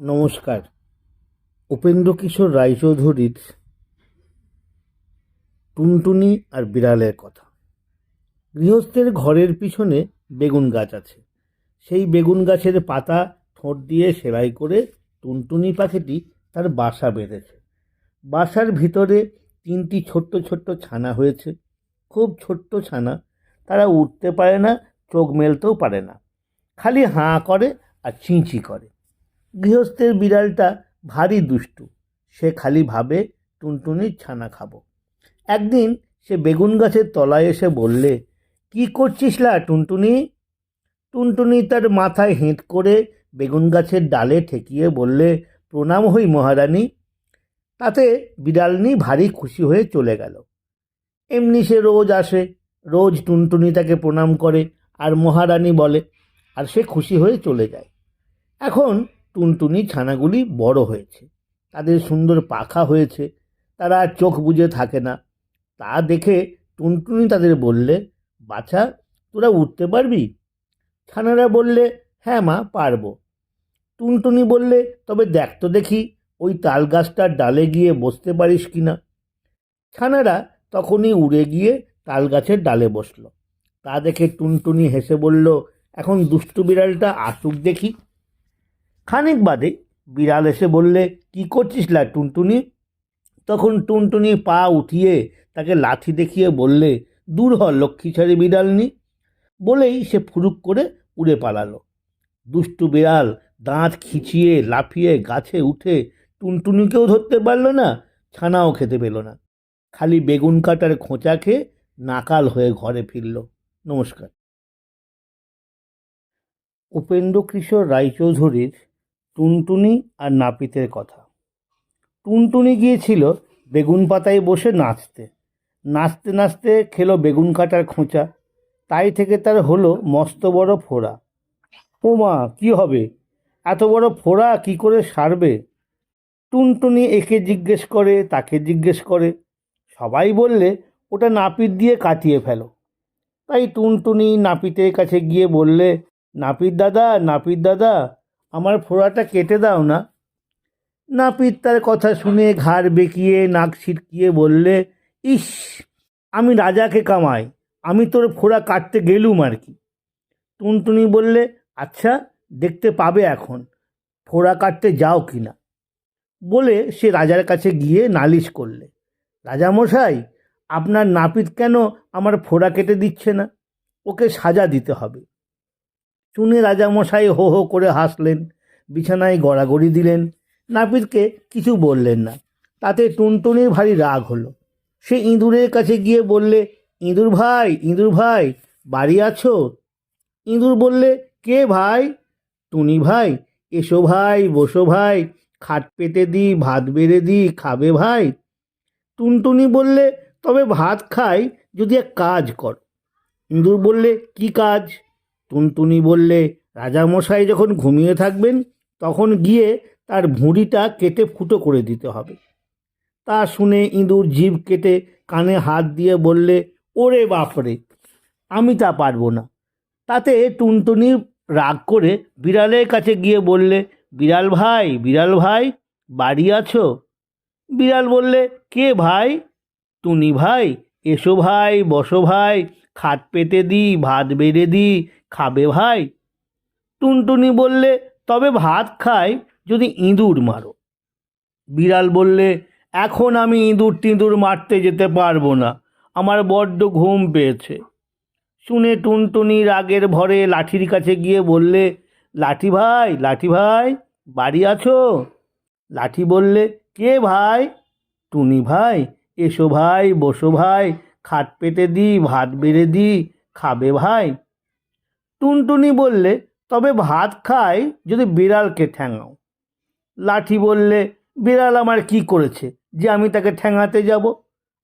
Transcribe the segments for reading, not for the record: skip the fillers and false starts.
নমস্কার। উপেন্দ্রকিশোর রায়চৌধুরীর টুনটুনি আর বিড়ালের কথা। গৃহস্থের ঘরের পিছনে বেগুন গাছ আছে। সেই বেগুন গাছের পাতা ঠোঁট দিয়ে সেলাই করে টুনটুনি পাখিটি তার বাসা বেঁধেছে। বাসার ভিতরে 3টি ছোট্ট ছোট্ট ছানা হয়েছে। খুব ছোট্ট ছানা, তারা উঠতে পারে না, চোখ মেলতেও পারে না, খালি হাঁ করে আর চিঁচি করে। গৃহস্থের বিড়ালটা ভারী দুষ্টু, সে খালি ভাবে টুনটুনির ছানা খাবো। একদিন সে বেগুন গাছের তলায় এসে বললে, কি করছিস লা টুনটুনি? টুনটুনি তার মাথায় হেঁট করে বেগুন গাছের ডালে ঠেকিয়ে বললে, প্রণাম হই মহারানী। তাতে বিড়ালনি ভারী খুশি হয়ে চলে গেল। এমনি সে রোজ আসে, রোজ টুনটুনি তাকে প্রণাম করে আর মহারানী বলে, আর সে খুশি হয়ে চলে যায়। এখন টুনটুনি ছানাগুলি বড় হয়েছে, তাদের সুন্দর পাখা হয়েছে, তারা আর চোখ বুজে থাকে না। তা দেখে টুনটুনি তাদের বললে, বাছা, তোরা উঠতে পারবি? ছানারা বললে, হ্যাঁ মা, পারবো। টুনটুনি বললে, তবে দেখ তো দেখি ওই তাল গাছটার ডালে গিয়ে বসতে পারিস কিনা। ছানারা তখনই উড়ে গিয়ে তাল গাছের ডালে বসলো। তা দেখে টুনটুনি হেসে বলল, এখন দুষ্টু বিড়ালটা আসুক দেখি। খানিক বাদে বিড়াল এসে বললে, কি করছিস লা টুনটুনি? তখন টুনটুনি পা উঠিয়ে তাকে লাথি দেখিয়ে বললে, দূর হ লক্ষ্মীছাড়ি বিড়ালনি। বলেই সে ফুরুক করে উড়ে পালালো। দুষ্টু বিড়াল দাঁত খিচিয়ে লাফিয়ে গাছে উঠে টুনটুনিকেও ধরতে পারল না, ছানাও খেতে পেল না, খালি বেগুন কাটার খোঁচা খেয়ে নাকাল হয়ে ঘরে ফিরল। নমস্কার। উপেন্দ্রকিশোর রায়চৌধুরীর টুনটুনি আর নাপিতের কথা। টুনটুনি গিয়েছিল বেগুন পাতায় বসে নাচতে। নাচতে নাচতে খেলো বেগুন কাটার খোঁচা, তাই থেকে তার হলো মস্ত বড় ফোড়া। ও মা, কি হবে? এত বড় ফোড়া কি করে সারবে? টুনটুনি একে জিজ্ঞেস করে, তাকে জিজ্ঞেস করে, সবাই বললে ওটা নাপিত দিয়ে কাটিয়ে ফেলো। তাই টুনটুনি নাপিতের কাছে গিয়ে বললে, নাপিত দাদা, নাপিত দাদা, আমার ফোড়াটা কেটে দাও না। নাপিত তার কথা শুনে ঘাড় বেঁকিয়ে নাক ছিটকিয়ে বললে, ইস, আমি রাজাকে কামাই, আমি তোর ফোড়া কাটতে গেলুম আর কি। টুনটুনি বললে, আচ্ছা, দেখতে পাবে এখন ফোড়া কাটতে যাও কিনা। বলে সে রাজার কাছে গিয়ে নালিশ করলে, রাজামশাই, আপনার নাপিত কেন আমার ফোড়া কেটে দিচ্ছে না? ওকে সাজা দিতে হবে। শুনে রাজামশাই হো হো করে হাসলেন, বিছানায় গড়াগড়ি দিলেন, নাপিতকে কিছু বললেন না। তাতে টুনটুনির ভারী রাগ হলো। সে ইঁদুরের কাছে গিয়ে বললে, ইঁদুর ভাই, ইঁদুর ভাই, বাড়ি আছো? ইঁদুর বললে, কে ভাই? টুনি ভাই, এসো ভাই, বসো ভাই, খাট পেতে দিই, ভাত বেড়ে দিই, খাবে ভাই? টুনটুনি বললে, তবে ভাত খাই যদি এক কাজ কর। ইঁদুর বললে, কি কাজ? টুনটুনি বললে, রাজামশাই যখন ঘুমিয়ে থাকবেন তখন গিয়ে তার ভুঁড়িটা কেটে ফুটো করে দিতে হবে। তা শুনে ইঁদুর জিভ কেটে কানে হাত দিয়ে বললে, ওরে বাপরে, আমি তা পারবো না। তাতে টুনটুনি রাগ করে বিড়ালের কাছে গিয়ে বললে, বিড়াল ভাই, বিড়াল ভাই, বাড়ি আছো? বিড়াল বললে, কে ভাই? টুনি ভাই, এসো ভাই, বসো ভাই, খাট পেতে দিই, ভাত বেড়ে দিই, খাবে ভাই? টুনটুনি বললে, তবে ভাত খাই যদি ইঁদুর মারো। বিড়াল বললে, এখন আমি ইঁদুর টিঁদুর মারতে যেতে পারবো না, আমার বড্ড ঘুম পেয়েছে। শুনে টুনটুনি রাগের ভরে লাঠির কাছে গিয়ে বললে, লাঠি ভাই, লাঠি ভাই, বাড়ি আছো? লাঠি বললে, কে ভাই? টুনি ভাই, এসো ভাই, বসো ভাই, খাট পেতে দিই, ভাত বেড়ে দিই, খাবে ভাই? টুনটুনি বললে, তবে ভাত খাই যদি বিড়ালকে ঠ্যাঙাও। লাঠি বললে, বিড়াল আমার কি করেছে যে আমি তাকে ঠ্যাঙাতে যাব?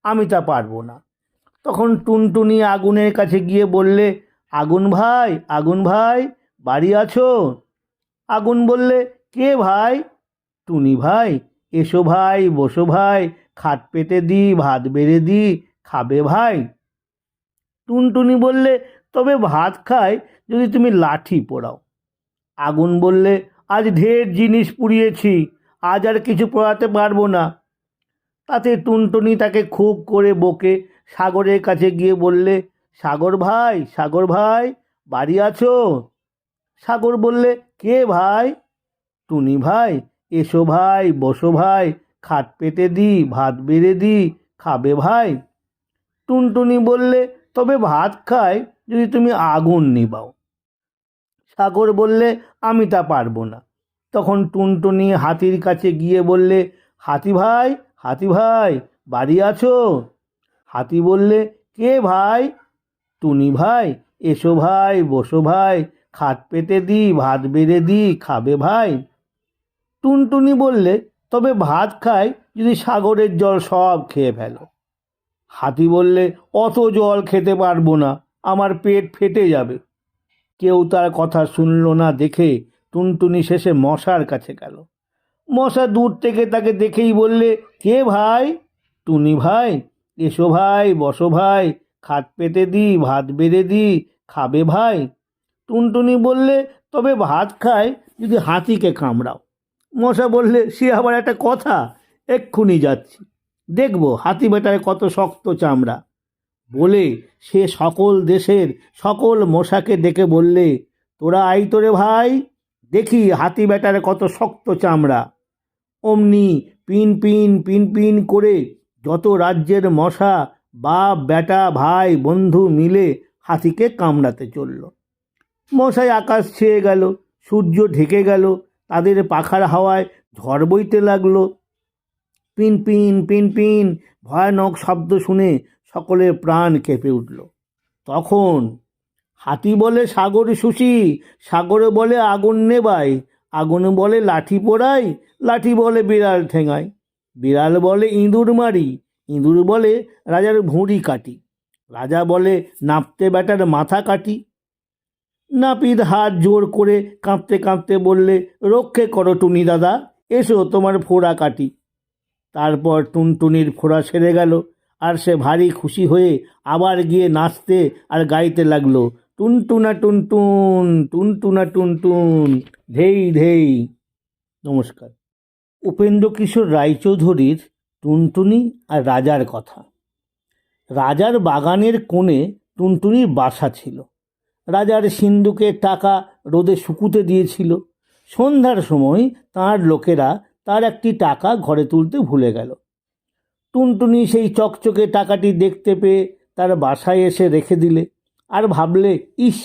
আমি তা পারবো না। তখন টুনটুনি আগুনের কাছে গিয়ে বললে, আগুন ভাই, আগুন ভাই, বাড়ি আছো? আগুন বললে, কে ভাই? টুনি ভাই, এসো ভাই, বসো ভাই, খাট পেতে দিই, ভাত বেড়ে দিই, খাবে ভাই? টুনটুনি বললে, তবে ভাত খাই যদি তুমি লাঠি পোড়াও। আগুন বললে, আজ ঢের জিনিস পুড়িয়েছি, আজ আর কিছু পোড়াতে পারবো না। তাতে টুনটুনি তাকে খুব করে বকে সাগরের কাছে গিয়ে বললে, সাগর ভাই, বাড়ি আছো? সাগর বললে, কে ভাই? টুনি ভাই, এসো ভাই, বসো ভাই, খাট পেতে দি, ভাত বেড়ে দি, খাবে ভাই? টুনটুনি বললে, তবে ভাত খাই যদি তুমি আগুন নিবাও। সাগর বললে, আমি তা পারবো না। তখন টুনটুনি হাতির কাছে গিয়ে বললে, হাতি ভাই, বাড়ি আছো? হাতি বললে, কে ভাই? টুনি ভাই, এসো ভাই, বসো ভাই, খাট পেতে দি, ভাত বেড়ে দি, খাবে ভাই? টুনটুনি বললে, তবে ভাত খাই যদি সাগরের জল সব খেয়ে ফেলো। হাতি বললে, অত জল খেতে পারবো না, আমার পেট ফেটে যাবে। কেউ তার কথা শুনল না দেখে টুনটুনি শেষে মশার কাছে গেল। মশা দূর থেকে তাকে দেখেই বললে, কে ভাই? টুনি ভাই, এসো ভাই, বসো ভাই, খাট পেতে দি, ভাত বেড়ে দি, খাবে ভাই? টুনটুনি বললে, তবে ভাত খাই যদি হাতিকে কামড়াও। মশা বললে, সে আবার একটা কথা, এক্ষুনি যাচ্ছি, দেখবো হাতি বেটার কত শক্ত চামড়া। বলে সে সকল দেশের সকল মশাকে ডেকে বললে, তোরা আই তোরে ভাই, দেখি হাতি বেটার কত শক্ত চামড়া। অমনি পিন পিন পিন পিন করে যত রাজ্যের মশা বাপ বেটা ভাই বন্ধু মিলে হাতিকে কামড়াতে চলল। মশাই আকাশ ছেয়ে গেল, সূর্য ঢেকে গেল, তাদের পাখার হাওয়ায় ঝড় বইতে লাগলো। পিন পিন পিন পিন ভয়ানক শব্দ শুনে সকলের প্রাণ কেঁপে উঠল। তখন হাতি বলে, সাগর শুষি, সাগরে বলে আগুন নেবাই, আগুন বলে লাঠি পোড়াই, লাঠি বলে বিড়াল ঠেঙাই, বিড়াল বলে ইঁদুর মারি, ইঁদুর বলে রাজার ভুঁড়ি কাটি, রাজা বলে নাপতে বেটার মাথা কাটি। নাপিত হাত জোর করে কাঁপতে কাঁপতে বললে, রক্ষে করো টুনি দাদা, এসো তোমার ফোড়া কাটি। তারপর টুনটুনির ফোড়া সেরে গেল, আর সে ভারী খুশি হয়ে আবার গিয়ে নাচতে আর গাইতে লাগলো, টুনটুনা টুনটুন, টুনটুনা টুনটুন, ধেই ধেই। নমস্কার। উপেন্দ্রকিশোর রায়চৌধুরীর টুনটুনি আর রাজার কথা। রাজার বাগানের কোণে টুনটুনির বাসা ছিল। রাজার সিন্দুকের টাকা রোদে শুকুতে দিয়েছিল। সন্ধ্যার সময় তাঁর লোকেরা তার একটি টাকা ঘরে তুলতে ভুলে গেল। টুনটুনি সেই চকচকে টাকাটি দেখতে পেয়ে তার বাসায় এসে রেখে দিলে, আর ভাবলে, ইস,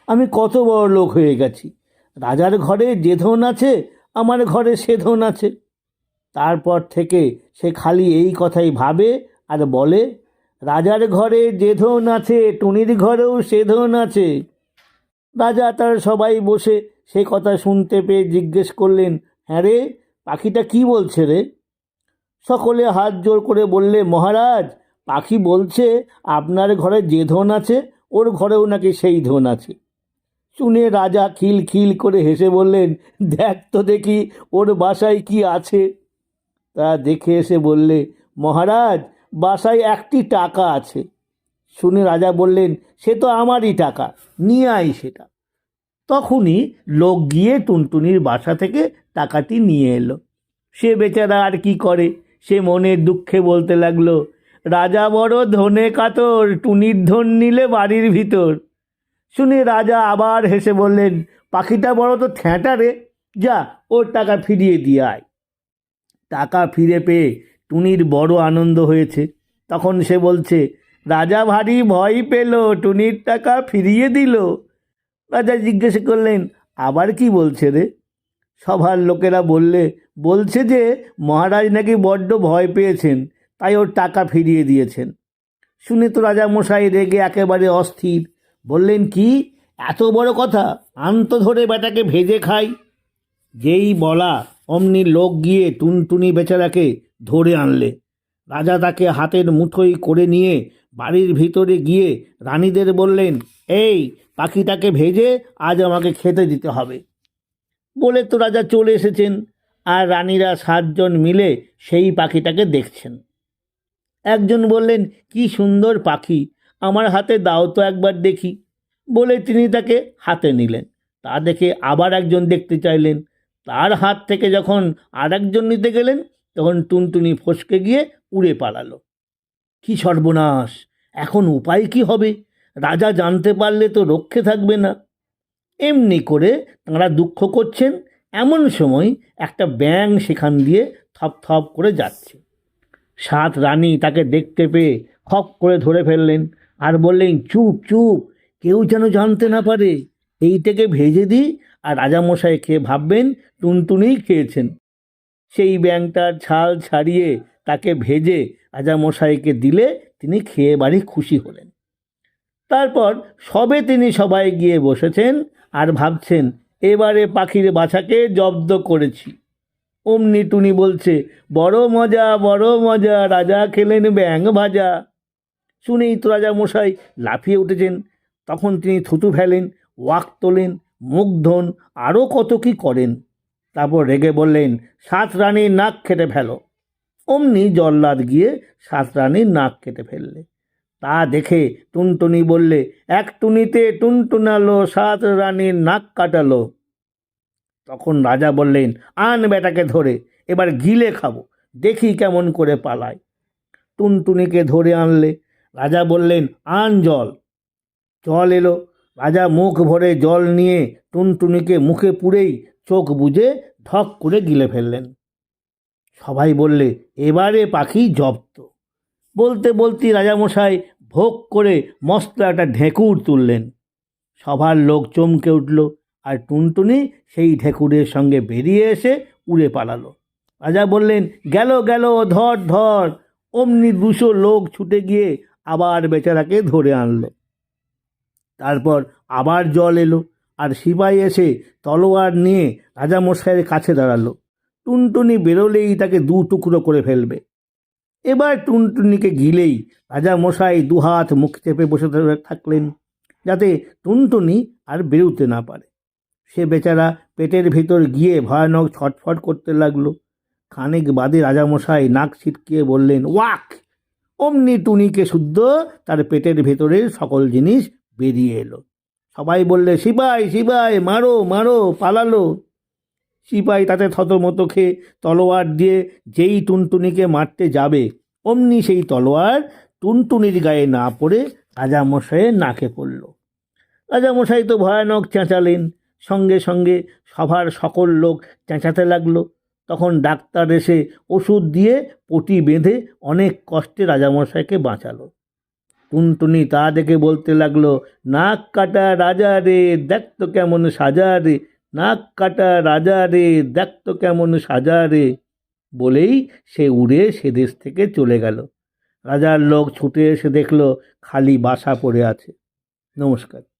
আমি কত বড় লোক হয়ে গেছি, রাজার ঘরে যে ধন আছে আমার ঘরে সে ধন আছে। তারপর থেকে সে খালি এই কথাই ভাবে আর বলে, রাজার ঘরে যে ধন আছে টুনির ঘরেও সে ধন আছে। রাজা তার সবাই বসে সে কথা শুনতে পেয়ে জিজ্ঞেস করলেন, হ্যাঁ রে, পাখিটা কি বলছে রে? সকলে হাত জোর করে বললে, মহারাজ, পাখি বলছে আপনার ঘরে যে ধন আছে ওর ঘরেও নাকি সেই ধন আছে। শুনে রাজা খিল খিল করে হেসে বললেন, দেখ তো দেখি ওর বাসায় কি আছে। তা দেখে এসে বললে, মহারাজ, বাসায় একটি টাকা আছে। শুনে রাজা বললেন, সে তো আমারই টাকা, নিয়ে আই সেটা। তখনই লোক গিয়ে টুনটুনির বাসা থেকে টাকাটি নিয়ে এলো। সে বেচারা আর কি করে, সে মনের দুঃখে বলতে লাগলো, রাজা বড় ধনে কাতর, টুনির ধন নিলে বাড়ির ভিতর। শুনে রাজা আবার হেসে বললেন, পাখিটা বড় তো ঠ্যাঁটা রে, যা ওর টাকা ফিরিয়ে দিয়ে আয়। টাকা ফিরে পেয়ে টুনির বড় আনন্দ হয়েছে। তখন সে বলছে, রাজা ভারী ভয় পেল, টুনির টাকা ফিরিয়ে দিল। রাজা জিজ্ঞেস করলেন, আবার কি বলছে রে? সভার লোকেরা বলছে যে মহারাজ নাকি বড্ড ভয় পেয়েছেন, তাই ওর টাকা ফিরিয়ে দিয়েছেন। শুনে তো রাজা মশাই রেগে একেবারে অস্থির। বললেন, কি এত বড় কথা, আন্ত ধরে বেটাকে ভেজে খাই। যেই বলা অমনি লোক গিয়ে টুনটুনি বেচারাকে ধরে আনলে। রাজা তাকে হাতের মুঠোয় করে নিয়ে বাড়ির ভিতরে গিয়ে রানীদের বললেন, এই পাখিটাকে ভেজে আজ আমাকে খেতে দিতে হবে। বলে তো রাজা চলে এসেছেন, আর রানীরা 7 জন মিলে সেই পাখিটাকে দেখছেন। একজন বললেন, কি সুন্দর পাখি, আমার হাতে দাও তো একবার দেখি। বলে তিনি তাকে হাতে নিলেন। তা দেখে আবার একজন দেখতে চাইলেন। তার হাত থেকে যখন আর একজন নিতে গেলেন, তখন টুনটুনি ফসকে গিয়ে উড়ে পালালো। কি সর্বনাশ! এখন উপায় কি হবে? রাজা জানতে পারলে তো রক্ষে থাকবে না। এমনি করে তাঁরা দুঃখ করছেন, এমন সময় একটা ব্যাঙ সেখান দিয়ে থপ থপ করে যাচ্ছে। সাত রানী তাকে দেখতে পেয়ে খপ করে ধরে ফেললেন আর বললেন, চুপ চুপ, কেউ যেন জানতে না পারে। এইটাকে ভেজে দিই, আর রাজামশাই খেয়ে ভাববেন টুনটুনিই খেয়েছেন। সেই ব্যাঙটার ছাল ছাড়িয়ে তাকে ভেজে রাজামশাইকে দিলে তিনি খেয়ে বাড়ি খুশি হলেন। তারপর সবে তিনি সবাই গিয়ে বসেছেন আর ভাবছেন, এবারে পাখির বাছাকে জব্দ করেছি। অমনি টুনি বলছে, বড় মজা বড় মজা, রাজা খেলেন ব্যাঙ ভাজা। শুনেই তো রাজামশাই লাফিয়ে উঠেছেন। তখন তিনি থুতু ফেলেন, ওয়াক তোলেন, মুখ ধোন, আরও কত কি করেন। তারপর রেগে বললেন, সাত রানীর নাক কেটে ফেলো। অমনি জল্লাদ গিয়ে সাত রানীর নাক কেটে ফেললে। তা দেখে টুনটুনি বললে, এক টুনিতে টুনটুনালো, সাত রানীর নাক কাটালো। তখন রাজা বললেন, আন বেটাকে ধরে, এবার গিলে খাবো, দেখি কেমন করে পালায়। টুনটুনিকে ধরে আনলে। রাজা বললেন, আন জল। জল এলো। রাজা মুখ ভরে জল নিয়ে টুনটুনিকে মুখে পুরেই চোখ বুজে ঢক করে গিলে ফেললেন। সবাই বললে, এবারে পাখি জব্দ। বলতে বলতেই রাজামশাই ভোগ করে মস্ত একটা ঢেঁকুর তুললেন। সবার লোক চমকে উঠল, আর টুনটুনি সেই ঢেঁকুরের সঙ্গে বেরিয়ে এসে উড়ে পালালো। রাজা বললেন, গেল গেল, ধর ধর। অমনি 200 লোক ছুটে গিয়ে আবার বেচারাকে ধরে আনলো। তারপর আবার জল এলো, আর সিপাই এসে তলোয়ার নিয়ে রাজামশাইয়ের কাছে দাঁড়ালো। টুনটুনি বেরোলেই তাকে 2 টুকরো করে ফেলবে। এবার টুনটুনিকে গিলেই রাজামশাই 2 হাত মুখ চেপে বসে থাকলেন, যাতে টুনটুনি আর বেরোতে না পারে। সে বেচারা পেটের ভেতর গিয়ে ভয়ানক ছটফট করতে লাগলো। খানিক বাদে রাজামশাই নাক ছিটকিয়ে বললেন, ওয়াক! অমনি টুনিকে শুদ্ধ তার পেটের ভেতরের সকল জিনিস বেরিয়ে এলো। সবাই বললে, সিপাই সিপাই, মারো মারো, পালালো। সিপাই তাতে থতমত খেয়ে তলোয়ার দিয়ে যেই টুনটুনিকে মারতে যাবে, অমনি সেই তলোয়ার টুনটুনির গায়ে না পড়ে রাজামশাইয়ের নাকে পড়ল। রাজামশাই তো ভয়ানক চেঁচালেন। সঙ্গে সঙ্গে সভার সকল লোক চেঁচাতে লাগলো। তখন ডাক্তার এসে ওষুধ দিয়ে পটি বেঁধে অনেক কষ্টে রাজামশাইকে বাঁচালো। টুনটুনি তা দেখে বলতে লাগলো, নাক কাটা রাজা রে, দেখ তো কেমন সাজা রে, নাক কাটা রাজা রে, দেখ তো কেমন সাজা রে। বলেই সে উড়ে সে দেশ থেকে চলে গেল। রাজার লোক ছুটে এসে দেখলো খালি বাসা পড়ে আছে। নমস্কার।